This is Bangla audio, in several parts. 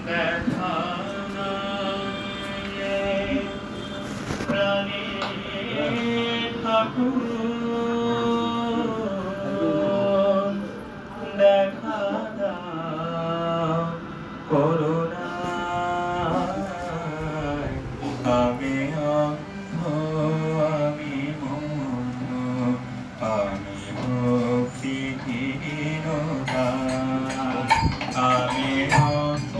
দেখা প্রাণে ঠাকুর দেখা দাও করুণায় আমি অন্ধ আমি মূঢ় আমি ভক্তিহীনতা আমি অন্ধ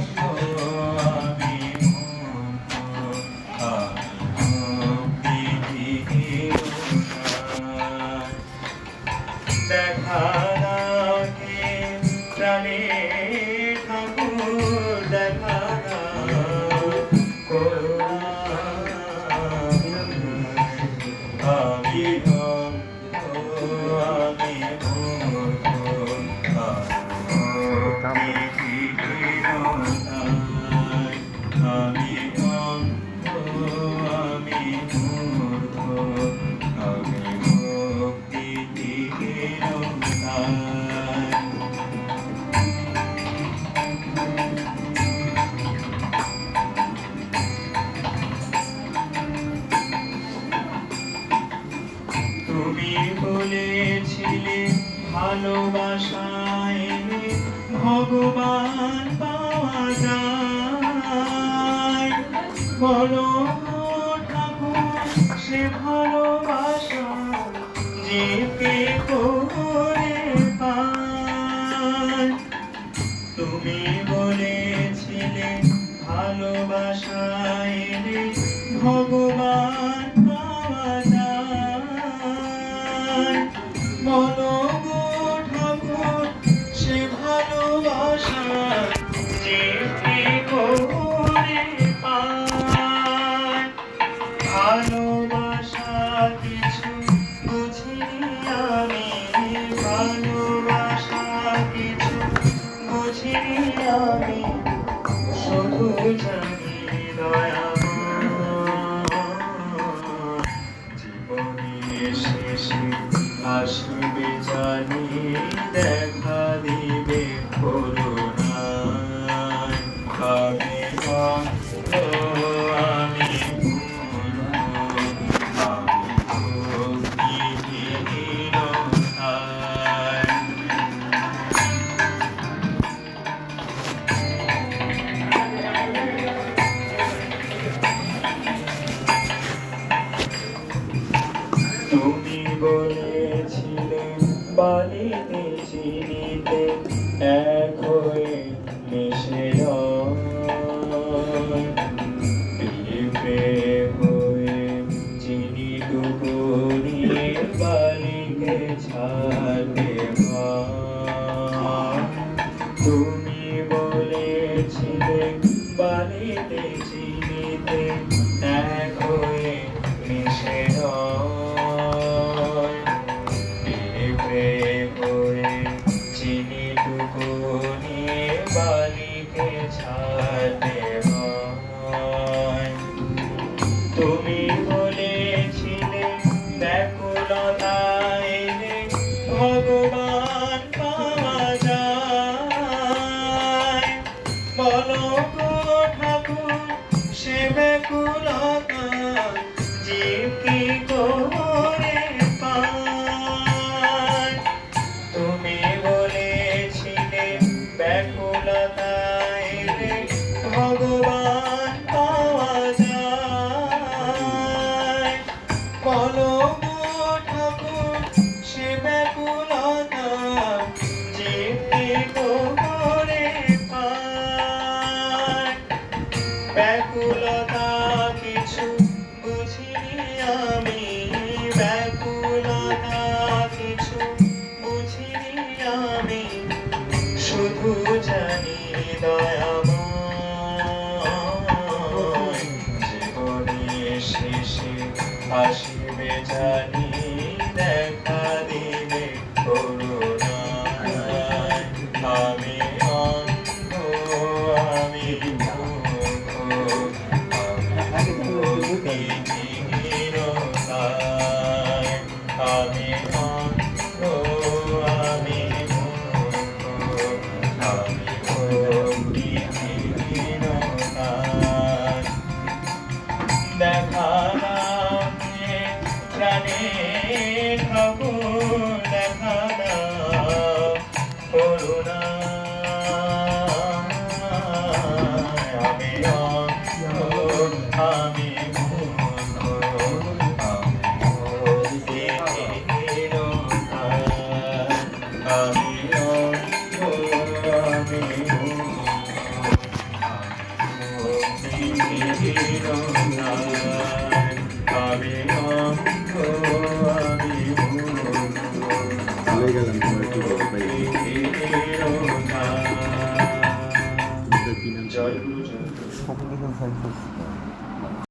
আমি মূঢ় আমি ভক্তিহীনতা দেখা দাও হে প্রাণে ঠাকুর দেখা দাও করুণায় আমি আমি মূঢ় আমি ভক্তিহীনতায় আমি অন্ধ আমি মূঢ় আমি ভক্তিহীনতায় তুমি বলেছিলে ভালোবাসায় ভগবান পাওয়া যায় বলো ঠাকুর সে ভালোবাসা যে কে করে পায় তুমি বলেছিলে ভালোবাসায় ভগবান পাওয়া যায় বলো গো ঠাকুর সে ভালোবাসা যে কে করে পায় ভালোবাসা কিছু বুঝিনি আমি ভালোবাসা কিছু বুঝিনি আমি শুধু জানি দয়াময় জীবনের শেষে আসবে জানি দেখা দিবে করুণায় আমি অন্ধ আমি মূঢ় আমি ভক্তিহীনতায় তুমি বলেছিলে বালিতে চিনিতে এক হয়ে মিশে পিঁপড়ে হয়ে চিনি টুকুরিয়ে বালিকে ছাড়তে হয় তুমি বলেছিলে বালিতে চিনিতে এক হয়ে মিশে পিঁপড়ে হয়ে চিনি টুকুনি বালিকে ছাড়তে হয় তুমি বলেছিলে ব্যাকুলতায় ভগবান পাওয়া যায় বলো গো ঠাকুর সে ব্যাকুলতা জীব কি করে পায় তুমি বলেছিলে ব্যাকুলতায় ভগবান পাওয়া যায় বলো গো ঠাকুর সে ব্যাকুলতা জীব কি করে পায় ব্যাকুলতা কিছু বুঝিনি আমি ব্যাকুলতা কিছু বুঝিনি আমি শুধু জানি দয়াময় জীবনের শেষে আসবে জানি দেখা দিবে করুণায় আমি অন্ধ আমি মূঢ় আমি ভক্তিহীনতায় আমি অন্ধ আমি মূঢ় আমি বিহীনতায় দেখা দাও যে প্রাণে ঠাকুর দেখা দাও করুণা আমি অন্ধ আমি মূর্খ আমি বিহীনতায় আমি অন্ধ আমি চলে গেলাম তোমার কি বলতে পারি জয় গুরু জয় সকলে